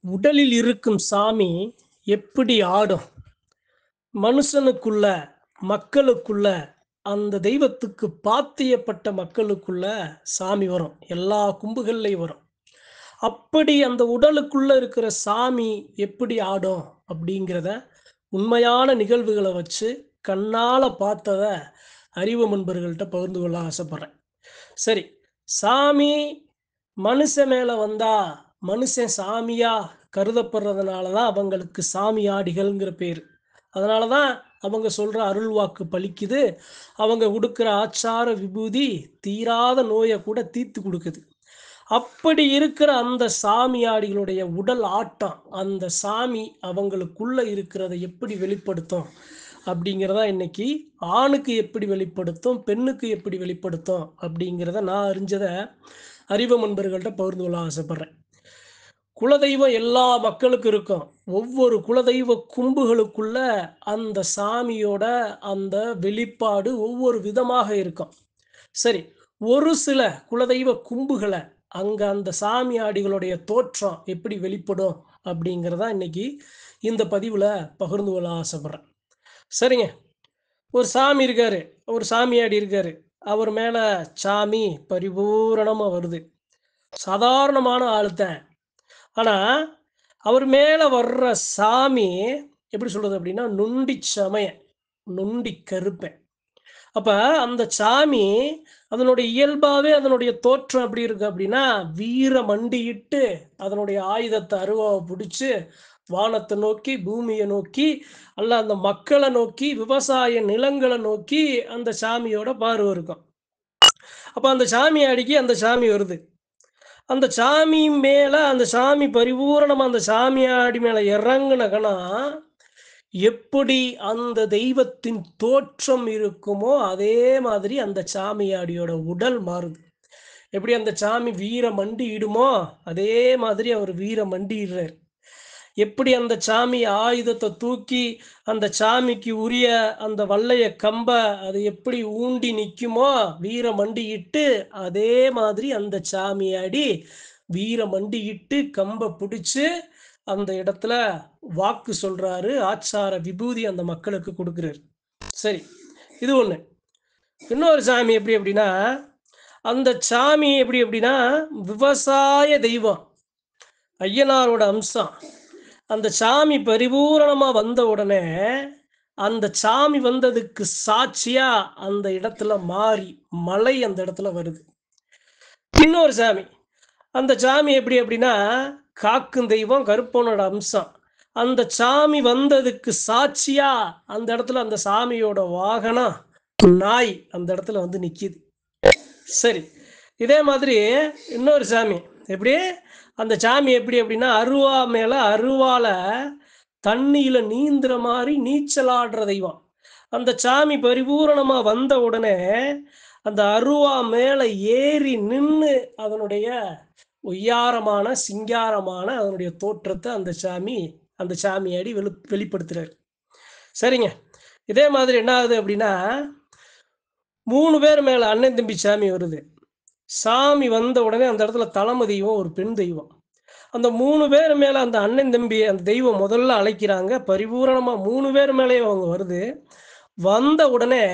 உடலில் இருக்கும் சாமி எப்படி ஆடும்? மனுஷனுக்குள்ள, மக்களுக்குள்ள, அந்த தெய்வத்துக்கு பாத்தியப்பட்ட மக்களுக்குள்ள சாமி வரும். எல்லா கும்புகள்லயும் வரும். அப்படி அந்த உடலுக்குள்ள இருக்கிற சாமி எப்படி ஆடும்? அப்படிங்கிறத உண்மையான நிகழ்வுகள வச்சு கண்ணால பார்த்தத அறிவு நண்பர்கள்ட்ட பகிர்ந்து கொள்ள ஆசைப்படுறேன். சரி, சாமி மனுஷன் மேல வந்தா, மனுஷன் சாமியா கருதப்படுறதுனால தான் அவங்களுக்கு சாமியாடிகள்ங்கிற பேரு. அதனால தான் அவங்க சொல்ற அருள்வாக்கு பலிக்குது. அவங்க குடுக்குற ஆச்சார விபூதி தீராத நோய கூட தீர்த்து குடுக்குது. அப்படி இருக்கிற அந்த சாமியாடிகளுடைய உடல் ஆட்டம், அந்த சாமி அவங்களுக்குள்ள இருக்கிறத எப்படி வெளிப்படுத்தும்? அப்படிங்கிறத இன்னைக்கு ஆணுக்கு எப்படி வெளிப்படுத்தும், பெண்ணுக்கு எப்படி வெளிப்படுத்தும் அப்படிங்கிறத நான் அறிஞ்சத அறிவு நண்பர்கள்ட்ட பகிர்ந்து கொள்ள ஆசைப்படுறேன். குலதெய்வம் எல்லா மக்களுக்கும் இருக்கும். ஒவ்வொரு குலதெய்வ கும்புகளுக்குள்ள அந்த சாமியோட அந்த வெளிப்பாடு ஒவ்வொரு விதமாக இருக்கும். சரி, ஒரு சில குலதெய்வ கும்புகள அங்க அந்த சாமியாடிகளுடைய தோற்றம் எப்படி வெளிப்படும் அப்படிங்கிறத இன்னைக்கு இந்த பதிவுல பகிர்ந்து கொள்ள ஆசைப்படுறேன். சரிங்க. ஒரு சாமி இருக்காரு. ஒரு சாமியாடி இருக்காரு. அவர் மேல சாமி பரிபூரணமா வருது. சாதாரணமான ஆளு தான். ஆனா, அவர் மேல வர்ற சாமி எப்படி சொல்றது அப்படின்னா, நொண்டி சமயன், நொண்டி கருப்பன். அப்ப அந்த சாமி அதனுடைய இயல்பாவே அதனுடைய தோற்றம் எப்படி இருக்கு அப்படின்னா, வீர மண்டியிட்டு அதனுடைய ஆயுதத்த அருவாவ புடிச்சு வானத்த நோக்கி, பூமிய நோக்கி, அல்ல அந்த மக்கள நோக்கி, விவசாய நிலங்கள நோக்கி அந்த சாமியோட பார்வை இருக்கும். அப்ப அந்த சாமியாடிக்கு அந்த சாமி வருது. அந்த சாமி மேல அந்த சாமி பரிபூரணமா அந்த சாமியாடி மேல இறங்குன எப்படி அந்த தெய்வத்தின் தோற்றம் இருக்குமோ, அதே மாதிரி அந்த சாமியாடியோட உடல் மாறுது. எப்படி அந்த சாமி வீர மண்டியிடுமோ, அதே மாதிரி அவர் வீர மண்டியிடுறாரு. எப்படி அந்த சாமி ஆயுதத்த தூக்கி, அந்த சாமிக்கு உரிய அந்த வல்லைய கம்ப அது எப்படி ஊண்டி நிக்குமோ, வீர மண்டியிட்டு, அதே மாதிரி அந்த சாமியாடி வீர மண்டியிட்டு கம்ப புடிச்சு, அந்த இடத்துல வாக்கு சொல்றாரு. ஆச்சார விபூதி அந்த மக்களுக்கு குடுக்குறாரு. சரி, இது ஒண்ணு. இன்னொரு சாமி எப்படி அப்படின்னா, அந்த சாமி எப்படி அப்படின்னா, விவசாய தெய்வம். ஐயனாரோட அம்சம். அந்த சாமி பரிபூரணமா வந்த உடனே, அந்த சாமி வந்ததுக்கு சாட்சியா அந்த இடத்துல மாறி, மழை அந்த இடத்துல வருது. இன்னொரு சாமி. அந்த சாமி எப்படி அப்படின்னா, காக்கும் தெய்வம், கருப்பனோட அம்சம். அந்த சாமி வந்ததுக்கு சாட்சியா அந்த இடத்துல அந்த சாமியோட வாகனம் நாய் அந்த இடத்துல வந்து நிக்குது. சரி. இதே மாதிரி இன்னொரு சாமி. எப்படி? அந்த சாமி எப்படி அப்படின்னா, அருவா மேல அருவால தண்ணீல நீந்துற மாரி நீச்சல் ஆடுற தெய்வம். அந்த சாமி பரிபூரணமா வந்த உடனே, அந்த அருவா மேல ஏறி நின்னு அதனுடைய ஒய்யாரமான, சிங்காரமான அதனுடைய தோற்றத்த அந்த சாமியாடி வெளிப்படுத்துறாரு. சரிங்க. இதே மாதிரி என்ன ஆகுது அப்படின்னா, 3 பேர் மேல அண்ணன், தம்பி சாமி வருது. சாமி வந்த உடனே அந்த இடத்துல தலைமை தெய்வம் ஒரு பெண் தெய்வம். அந்த 3 பேர் மேல அந்த அண்ணன், தம்பி அந்த தெய்வம் முதல்ல அழைக்கிறாங்க. பரிபூரணமா 3 பேர் மேலயும் அவங்க வருது. வந்த உடனே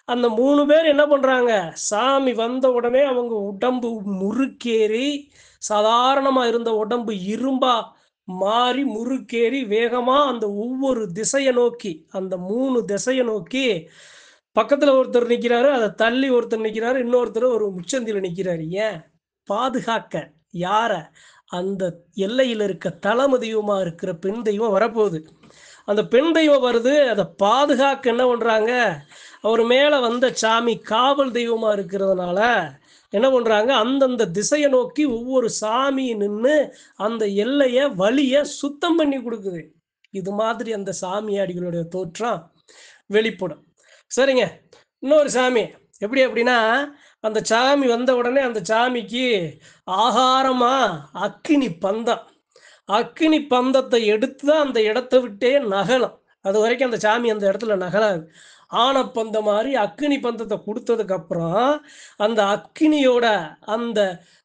அந்த 3 பேர் என்ன பண்றாங்க? சாமி வந்த உடனே அவங்க உடம்பு முறுக்கேறி, சாதாரணமா இருந்த உடம்பு இரும்பா மாறி முறுக்கேறி வேகமா அந்த ஒவ்வொரு திசைய நோக்கி, அந்த 3 திசைய நோக்கி பக்கத்துல ஒருத்தர் நிக்கிறாரு. அத தள்ளி ஒருத்தர் நிக்கிறாரு. இன்னொருத்தர் ஒரு முச்சந்தில நிக்கிறாரு. ஏன்? பாதுகாக்க. யார? அந்த எல்லையில இருக்க தலைமை தெய்வமா இருக்கிற பெண் தெய்வம் வரப்போகுது. அந்த பெண் தெய்வம் வருது. அத பாதுகாக்க என்ன பண்றாங்க? அவர் மேல வந்த சாமி காவல் தெய்வமா இருக்கிறதுனால, என்ன பண்றாங்க? அந்தந்த திசைய நோக்கி ஒவ்வொரு சாமி நின்னு, அந்த எல்லைய, வழிய சுத்தம் பண்ணி குடுக்குது. இது மாதிரி அந்த சாமியாடிகளுடைய தோற்றம் வெளிப்படும். சரிங்க. இன்னொரு சாமி. எப்படி அப்படின்னா, அந்த சாமி வந்த உடனே அந்த சாமிக்கு ஆகாரமா அக்கினி பந்தம். அக்கினி பந்தத்தை எடுத்து தான் அந்த இடத்த விட்டே நகலும். அதுவரைக்கும் அந்த சாமி அந்த இடத்துல நகலாது. ஆனப்பந்த மாதிரி அக்கினி பந்தத்தை கொடுத்ததுக்கு அப்புறம் அந்த அக்கினியோட அந்த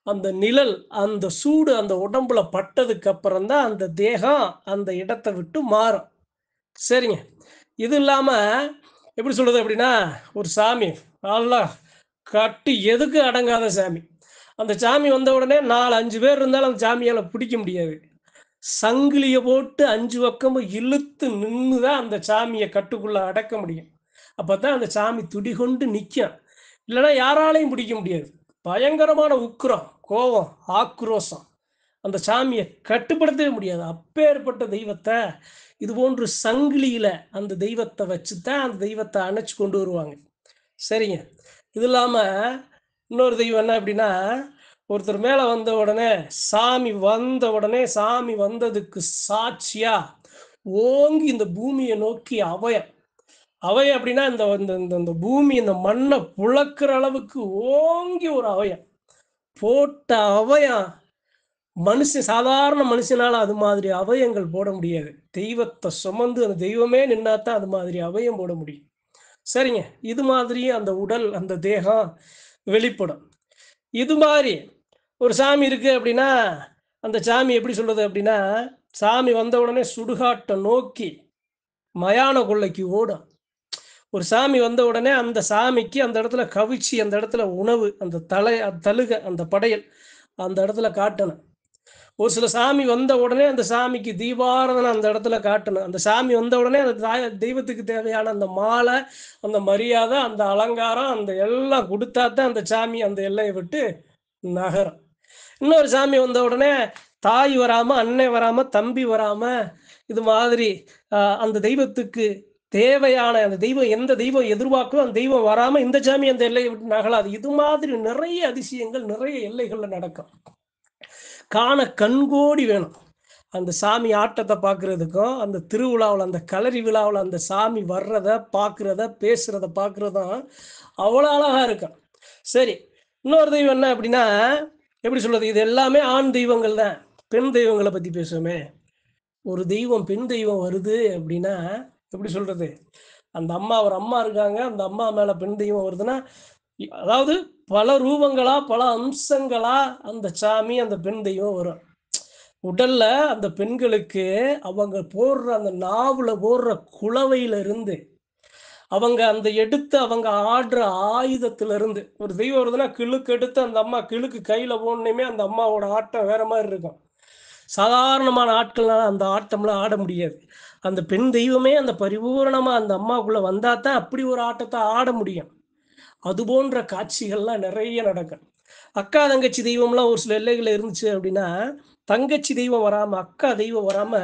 அந்த நிழல், அந்த சூடு அந்த உடம்புல பட்டதுக்கு அப்புறம் தான் அந்த தேகம் அந்த இடத்த விட்டு மாறும். சரிங்க. இது இல்லாம எப்படி சொல்றது அப்படின்னா, ஒரு சாமி நல்லா கட்டி எதுக்கும் அடங்காத சாமி. அந்த சாமி வந்த உடனே 4, 5 பேர் இருந்தாலும் அந்த சாமியால பிடிக்க முடியாது. சங்கிலிய போட்டு 5 பக்கமும் இழுத்து நின்னு தான் அந்த சாமிய கட்டுக்குள்ள அடக்க முடியும். அப்பதான் அந்த சாமி துடிகொண்டு நிக்கும். இல்லன்னா யாராலயும் பிடிக்க முடியாது. பயங்கரமான உக்கிரம், கோவம், ஆக்ரோஷம். அந்த சாமிய கட்டுப்படுத்தவே முடியாது. அப்பேற்பட்ட தெய்வத்த, இதுபோன்று சங்கிலியில அந்த தெய்வத்த வச்சு தான் அந்த தெய்வத்த அணைச்சு கொண்டு வருவாங்க. சரிங்க. இது இல்லாம இன்னொரு தெய்வம் என்ன அப்படின்னா, ஒருத்தர் மேல வந்த உடனே, சாமி வந்ததுக்கு சாட்சியா, ஓங்கி இந்த பூமிய நோக்கி அபயம். அபயம் அப்படின்னா, இந்த இந்த இந்த இந்த பூமி, இந்த மண்ண புழக்குற அளவுக்கு ஓங்கி ஒரு அபயம். போட்ட அபயம் சாதாரண மனுஷனால அது மாதிரி அபயங்கள் போட முடியாது. தெய்வத்த சுமந்து அந்த தெய்வமே நின்னா தான் அது மாதிரி அபயம் போட முடியும். சரிங்க. இது மாதிரி அந்த உடல், அந்த தேகம் வெளிப்படும். இது மாரி ஒரு சாமி இருக்கு அப்படின்னா, அந்த சாமி எப்படி சொல்றது அப்படின்னா, சாமி வந்த உடனே சுடுகாட்ட நோக்கி மயான கொள்ளைக்கு ஓடும். ஒரு சாமி வந்த உடனே அந்த சாமிக்கு அந்த இடத்துல கவிச்சி, அந்த இடத்துல உணவு, அந்த தழுக, அந்த படையல் அந்த இடத்துல காட்டணும். ஒரு சில சாமி வந்த உடனே அந்த சாமிக்கு தீபாராதனை அந்த இடத்துல காட்டணும். அந்த சாமி வந்த உடனே அந்த தெய்வத்துக்கு தேவையான அந்த மாலை, அந்த மரியாதை, அந்த அலங்காரம், அந்த எல்லாம் குடுத்தா தான் அந்த சாமி அந்த எல்லைய விட்டு நகரும். இன்னொரு சாமி வந்த உடனே தாய் வராம, அண்ணன் வராம, தம்பி வராம, இது மாதிரி அந்த தெய்வத்துக்கு தேவையான அந்த தெய்வம் எந்த தெய்வம் எதிர்பார்க்குதோ அந்த தெய்வம் வராம இந்த சாமி அந்த எல்லையை விட்டு நகலாது. இது மாதிரி நிறைய அதிசயங்கள் நிறைய எல்லைகள்ல நடக்கும். காண கண்கோடி வேணும். அந்த சாமி ஆட்டத்தை பார்க்குறதுக்கும், அந்த திருவிழாவுல, அந்த களரி விழாவுல அந்த சாமி வர்றத, பார்க்குறத, பேசுறத பார்க்குறதும் அவ்வளோ அழகா இருக்கும். சரி, இன்னொரு தெய்வம் என்ன அப்படின்னா, எப்படி சொல்றது? இது எல்லாமே ஆண் தெய்வங்கள் தான். பெண் தெய்வங்கள பத்தி பேசுவோமே. ஒரு தெய்வம், பெண் தெய்வம் வருது அப்படின்னா, எப்படி சொல்றது? அந்த அம்மா ஒரு அம்மா இருக்காங்க. அந்த அம்மா மேல பெண் தெய்வம் வருதுன்னா, அதாவது பல ரூபங்களா, பல அம்சங்களா அந்த சாமி, அந்த பெண் தெய்வம் வரும். உடல்ல அந்த பெண்களுக்கு அவங்க போடுற அந்த நாவுல போடுற குளவையில இருந்து, அவங்க அந்த எடுத்து அவங்க ஆடுற ஆயுதத்துல இருந்து, ஒரு தெய்வம் வருதுன்னா கிழுக்கு எடுத்து அந்த அம்மா கிழுக்கு கையில போடணுமே அந்த அம்மாவோட ஆட்டம் வேற மாதிரி இருக்கும். சாதாரணமான ஆட்கள்னால அந்த ஆட்டம்லாம் ஆட முடியாது. அந்த பெண் தெய்வமே அந்த பரிபூரணமா அந்த அம்மாக்குள்ள வந்தா தான் அப்படி ஒரு ஆட்டத்த ஆட முடியும். அது போன்ற காட்சிகள்லாம் நிறைய நடக்கும். அக்கா, தங்கச்சி தெய்வம்லாம் ஒரு சில எல்லைகள்ல இருந்துச்சு அப்படின்னா, தங்கச்சி தெய்வம் வராம, அக்கா தெய்வம் வராம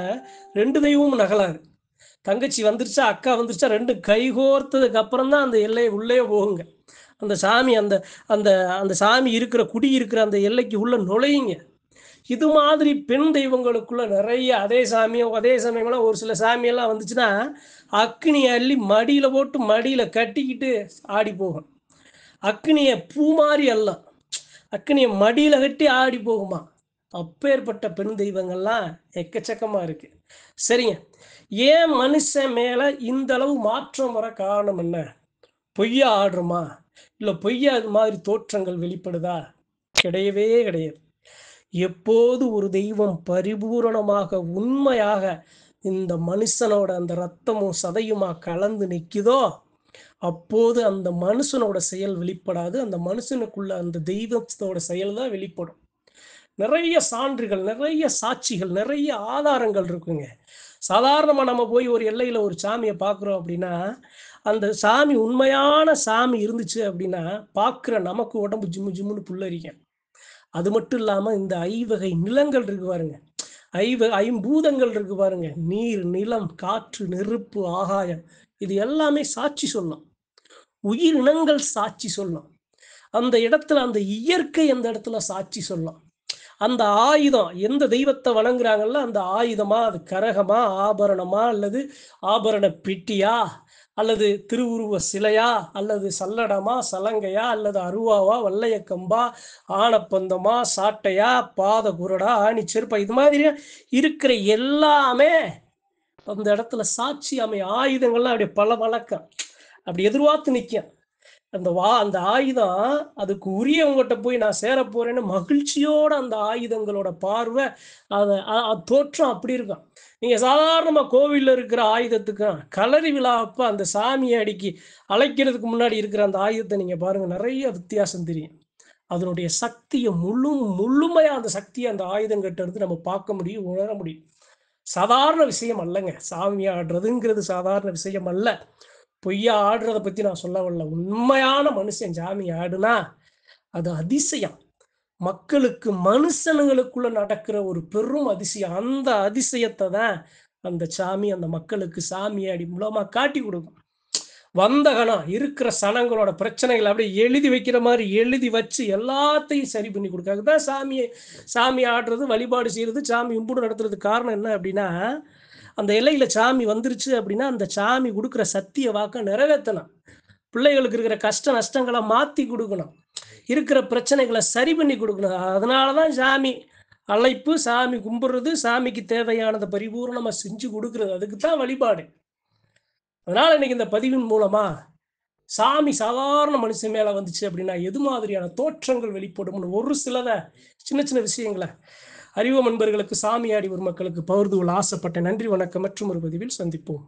2 தெய்வமும் நகலாது. தங்கச்சி வந்துருச்சா, அக்கா வந்துருச்சா 2 கைகோர்த்ததுக்கு அப்புறம் தான் அந்த எல்லை உள்ளே போகுங்க. அந்த சாமி அந்த அந்த அந்த சாமி இருக்கிற குடி இருக்கிற அந்த எல்லைக்கு உள்ள நுழையுங்க. இது மாதிரி பெண் தெய்வங்களுக்குள்ள நிறைய அதே சமயம்லாம் ஒரு சில சாமியெல்லாம் வந்துச்சுன்னா, அக்கினிய அள்ளி மடியில போட்டு மடியில கட்டிக்கிட்டு ஆடி போகும். அக்கினிய பூ மாரி அள்ளும். அக்கினிய மடியில கட்டி ஆடி போகுமா. அப்பேற்பட்ட பெண் தெய்வங்கள்லாம் எக்கச்சக்கமா இருக்கு. சரிங்க. ஏன் மனுஷன் மேல இந்த அளவு மாற்றம் வர காரணம் என்ன? பொய்யா ஆடுறோமா? இல்ல பொய்யா இது மாதிரி தோற்றங்கள் வெளிப்படுதா? கிடையவே கிடையாது. எப்போது ஒரு தெய்வம் பரிபூரணமாக, உண்மையாக இந்த மனுஷனோட அந்த ரத்தமும் சதையுமா கலந்து நிக்குதோ, அப்போது அந்த மனுஷனோட செயல் வெளிப்படாது. அந்த மனுஷனுக்குள்ள அந்த தெய்வத்தோட செயல் தான் வெளிப்படும். நிறைய சான்றுகள், நிறைய சாட்சிகள், நிறைய ஆதாரங்கள் இருக்குங்க. சாதாரணமா நம்ம போய் ஒரு எல்லையில ஒரு சாமிய பார்க்குறோம் அப்படின்னா, அந்த சாமி உண்மையான சாமி இருந்துச்சு அப்படின்னா, பார்க்குற நமக்கு உடம்பு ஜிம்மு ஜிம்முன்னு புல்லரிக்கும். அது மட்டும் இல்லாம இந்த ஐவகை நிலங்கள் இருக்கு பாருங்க. ஐம்பூதங்கள் இருக்கு பாருங்க. நீர், நிலம், காற்று, நெருப்பு, ஆகாயம். இது எல்லாமே சாட்சி சொல்லும். உயிரினங்கள் சாட்சி சொல்லும். அந்த இடத்துல அந்த இயற்கை அந்த இடத்துல சாட்சி சொல்லும். அந்த ஆயுதம் எந்த தெய்வத்தை வணங்குறாங்கல்ல, அந்த ஆயுதமா, அது கரகமா, ஆபரணமா, அல்லது ஆபரண பெட்டியா, அல்லது திருவுருவ சிலையா, அல்லது சல்லடமா, சலங்கையா, அல்லது அருவாவா, வல்லையக்கம்பா, ஆனப்பந்தமா, சாட்டையா, பாத குரடா, ஆணி செருப்பா, இது மாதிரி இருக்கிற எல்லாமே அந்த இடத்துல சாட்சி ஆயுதங்கள்லாம் அப்படியே பல வழக்கம். அப்படி எதிர்பார்த்து நிற்கும். அந்த ஆயுதம் அதுக்கு உரியவங்ககிட்ட போய் நான் சேர போறேன்னு மகிழ்ச்சியோட அந்த ஆயுதங்களோட பார்வை, தோற்றம் அப்படி இருக்கும். நீங்க சாதாரணமா கோவில்ல இருக்கிற ஆயுதத்துக்கும், களரி விழா அப்ப அந்த சாமிய அழைக்கிறதுக்கு முன்னாடி இருக்கிற அந்த ஆயுதத்த நீங்க பாருங்க, நெறைய வித்தியாசம் தெரியும். அதனுடைய சக்திய முழுமையா அந்த சக்திய அந்த ஆயுதங்கட்ட இருந்து நம்ம பார்க்க முடியும், உணர முடியும். சாதாரண விஷயம் அல்லங்க. சாமி ஆடுறதுங்கிறது சாதாரண விஷயம் அல்ல. பொய்யா ஆடுறத பத்தி நான் சொல்ல வரல. உண்மையான மனுஷன் சாமி ஆடுனா, அது அதிசயம். மக்களுக்கு மனுஷனுங்களுக்குள்ள நடக்கிற ஒரு பெரும் அதிசயம். அந்த அதிசயத்த தான் அந்த சாமி அந்த மக்களுக்கு சாமியாடி மூலமா காட்டிக் குடுக்கும். வந்த கணம் இருக்கிற சனங்களோட பிரச்சனைகள அப்படியே எழுதி வைக்கிற மாரி எழுதி வச்சு எல்லாத்தையும் சரி பண்ணி குடுக்கும். அதுதான் சாமி ஆடுறது, வழிபாடு செய்றது, சாமி கும்பிடு நடத்துறதுக்கு காரணம் என்ன அப்படின்னா, அந்த எல்லையில சாமி வந்துருச்சு அப்படின்னா, அந்த சாமி குடுக்குற சத்திய வாக்க நிறைவேத்தணும். பிள்ளைகளுக்கு இருக்கிற கஷ்ட நஷ்டங்கள மாத்தி குடுக்கணும். இருக்கிற பிரச்சனைகள சரி பண்ணி குடுக்கணும். அதனால தான் சாமி அழைப்பு, சாமி கும்பிடுறது, சாமிக்கு தேவையானத பரிபூரணமா செஞ்சு குடுக்குறது. அதுக்கு தான் வழிபாடு. அதனால இன்னைக்கு இந்த பதிவின் மூலமா, சாமி சாதாரண மனுஷன் மேல வந்துச்சு அப்படின்னா, எது மாதிரியான தோற்றங்கள் வெளிப்படும்னு ஒரு சிலத சின்ன சின்ன விஷயங்கள அறிவு நண்பர்களுக்கு, சாமியாடி ஒரு மக்களுக்கு பகிர்ந்து கொள்ள ஆசைப்பட்டேன். நன்றி, வணக்கம். மற்றும் ஒரு பதிவில் சந்திப்போம்.